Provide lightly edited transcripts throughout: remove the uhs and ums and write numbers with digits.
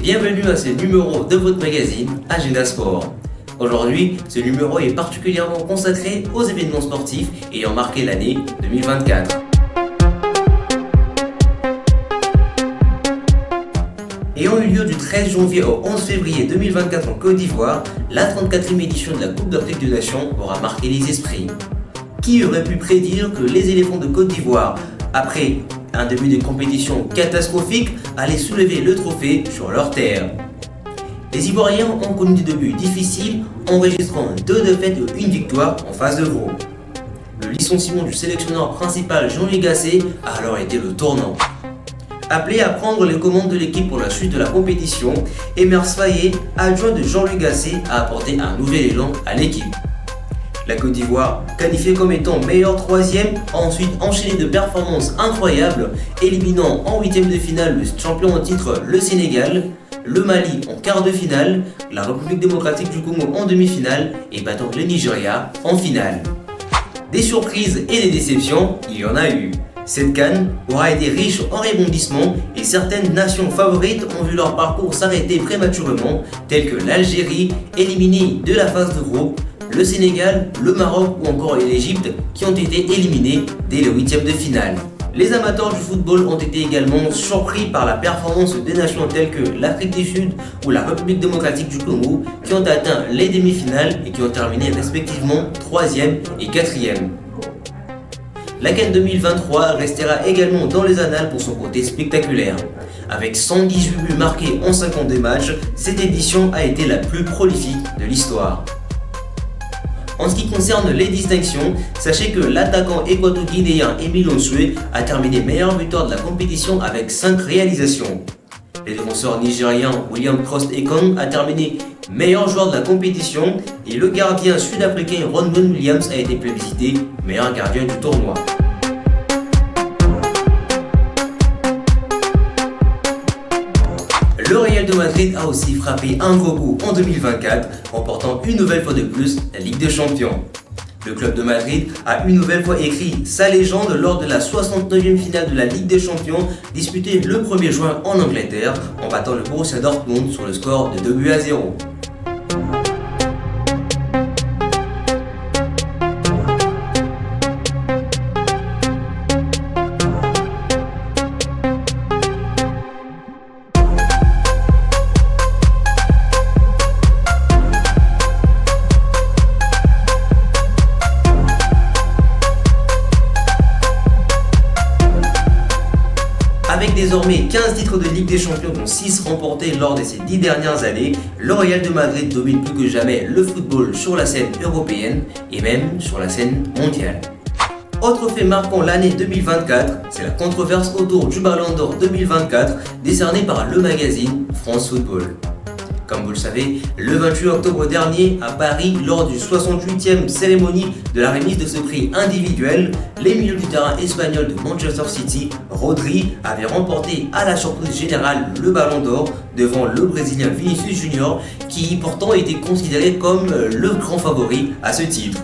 bienvenue à ce numéro de votre magazine Agenda Sport. Aujourd'hui, ce numéro est particulièrement consacré aux événements sportifs ayant marqué l'année 2024. Ayant eu lieu du 13 janvier au 11 février 2024 en Côte d'Ivoire, la 34e édition de la Coupe d'Afrique des Nations aura marqué les esprits. Qui aurait pu prédire que les éléphants de Côte d'Ivoire, après un début de compétition catastrophique, allaient soulever le trophée sur leur terre? Les Ivoiriens ont connu des débuts difficiles, enregistrant 2 défaites et 1 victoire en phase de groupe. Le licenciement du sélectionneur principal Jean-Louis Gasset a alors été le tournant. Appelé à prendre les commandes de l'équipe pour la suite de la compétition, Emers Faé, adjoint de Jean-Louis Gasset, a apporté un nouvel élan à l'équipe. La Côte d'Ivoire, qualifiée comme étant meilleure 3e, a ensuite enchaîné de performances incroyables, éliminant en 8e de finale le champion en titre le Sénégal, le Mali en quart de finale, la République démocratique du Congo en demi-finale et battant le Nigeria en finale. Des surprises et des déceptions, il y en a eu. Cette CAN aura été riche en rebondissements et certaines nations favorites ont vu leur parcours s'arrêter prématurément, telles que l'Algérie, éliminée de la phase de groupe, le Sénégal, le Maroc ou encore l'Égypte qui ont été éliminés dès le 8e de finale. Les amateurs du football ont été également surpris par la performance des nations telles que l'Afrique du Sud ou la République démocratique du Congo qui ont atteint les demi-finales et qui ont terminé respectivement 3e et 4e. La CAN 2023 restera également dans les annales pour son côté spectaculaire. Avec 118 buts marqués en 52 matchs, cette édition a été la plus prolifique de l'histoire. En ce qui concerne les distinctions, sachez que l'attaquant équato-guinéen Emile Onsue a terminé meilleur buteur de la compétition avec 5 réalisations. Le défenseur nigérien William Cross-Ekong a terminé meilleur joueur de la compétition et le gardien sud-africain Ronwen Williams a été plébiscité meilleur gardien du tournoi. Le Real de Madrid a aussi frappé un gros coup en 2024, remportant une nouvelle fois de plus la Ligue des Champions. Le club de Madrid a une nouvelle fois écrit sa légende lors de la 69e finale de la Ligue des Champions disputée le 1er juin en Angleterre en battant le Borussia Dortmund sur le score de 2-0. Avec désormais 15 titres de Ligue des Champions dont 6 remportés lors de ces 10 dernières années, le Real de Madrid domine plus que jamais le football sur la scène européenne et même sur la scène mondiale. Autre fait marquant l'année 2024, c'est la controverse autour du Ballon d'Or 2024 décerné par le magazine France Football. Comme vous le savez, le 28 octobre dernier, à Paris, lors du 68e cérémonie de la remise de ce prix individuel, les milieux du terrain espagnol de Manchester City, Rodri, avait remporté à la surprise générale le Ballon d'Or devant le Brésilien Vinicius Junior, qui pourtant était considéré comme le grand favori à ce titre.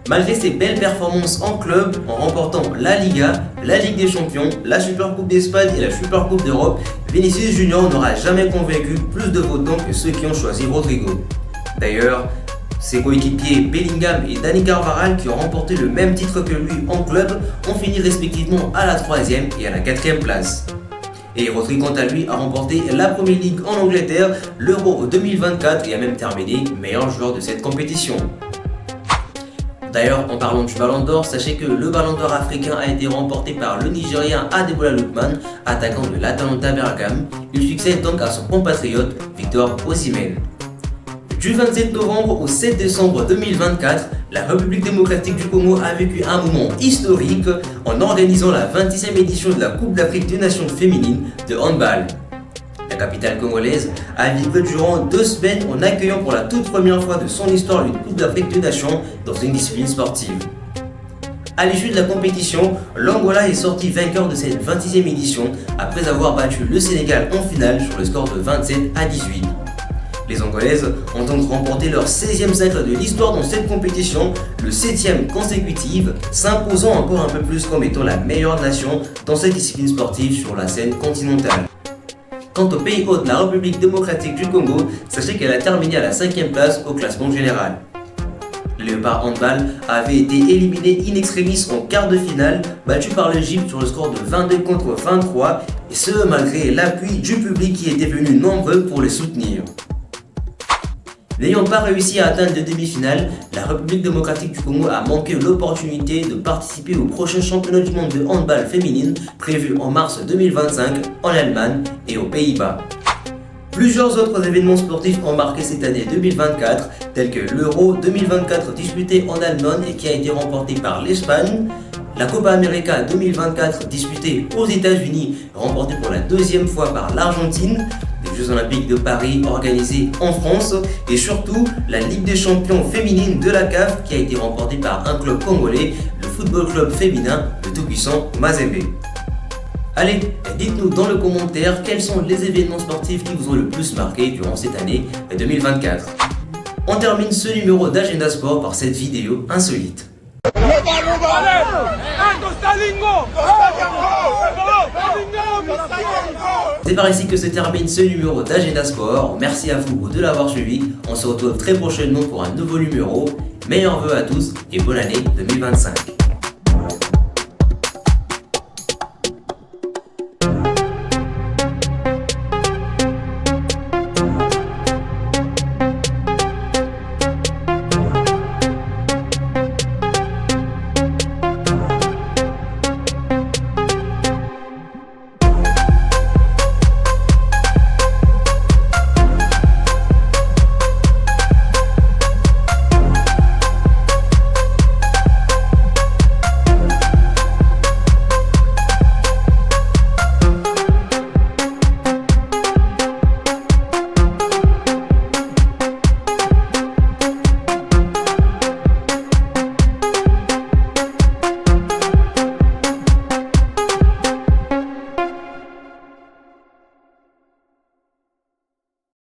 Malgré ses belles performances en club, en remportant la Liga, la Ligue des Champions, la Supercoupe d'Espagne et la Supercoupe d'Europe, Vinicius Junior n'aura jamais convaincu plus de votants que ceux qui ont choisi Rodrigo. D'ailleurs, ses coéquipiers Bellingham et Dani Carvajal, qui ont remporté le même titre que lui en club, ont fini respectivement à la 3e et à la 4e place. Et Rodri, quant à lui, a remporté la Premier League en Angleterre, l'Euro 2024 et a même terminé meilleur joueur de cette compétition. D'ailleurs, en parlant du Ballon d'Or, sachez que le Ballon d'Or africain a été remporté par le Nigérien Adebola Lookman, attaquant de l'Atalanta Bergame. Il succède donc à son compatriote Victor Osimhen. Du 27 novembre au 7 décembre 2024, la République démocratique du Congo a vécu un moment historique en organisant la 26e édition de la Coupe d'Afrique des Nations féminines de handball. La capitale congolaise a vibré durant 2 semaines en accueillant pour la toute première fois de son histoire une Coupe d'Afrique des Nations dans une discipline sportive. À l'issue de la compétition, l'Angola est sorti vainqueur de cette 26e édition après avoir battu le Sénégal en finale sur le score de 27-18. Les Angolaises ont donc remporté leur 16e sacre de l'histoire dans cette compétition, le 7e consécutive, s'imposant encore un peu plus comme étant la meilleure nation dans cette discipline sportive sur la scène continentale. Quant au pays hôte, la République démocratique du Congo, sachez qu'elle a terminé à la 5e place au classement général. Le Léopard Handball avait été éliminé in extremis en quart de finale, battu par l'Égypte sur le score de 22 contre 23, et ce malgré l'appui du public qui était venu nombreux pour les soutenir. N'ayant pas réussi à atteindre les demi-finales, la République démocratique du Congo a manqué l'opportunité de participer au prochain championnat du monde de handball féminine prévu en mars 2025 en Allemagne et aux Pays-Bas. Plusieurs autres événements sportifs ont marqué cette année 2024, tels que l'Euro 2024 disputé en Allemagne et qui a été remporté par l'Espagne, la Copa América 2024 disputée aux États-Unis, remportée pour la 2e fois par l'Argentine, les Jeux Olympiques de Paris organisés en France et surtout la Ligue des champions féminine de la CAF qui a été remportée par un club congolais, le Football Club féminin, le tout-puissant Mazembe. Allez, dites-nous dans le commentaire quels sont les événements sportifs qui vous ont le plus marqué durant cette année 2024. On termine ce numéro d'Agenda Sport par cette vidéo insolite. C'est par ici que se termine ce numéro d'Agenda Sport. Merci à vous de l'avoir suivi. On se retrouve très prochainement pour un nouveau numéro. Meilleurs vœux à tous et bonne année 2025.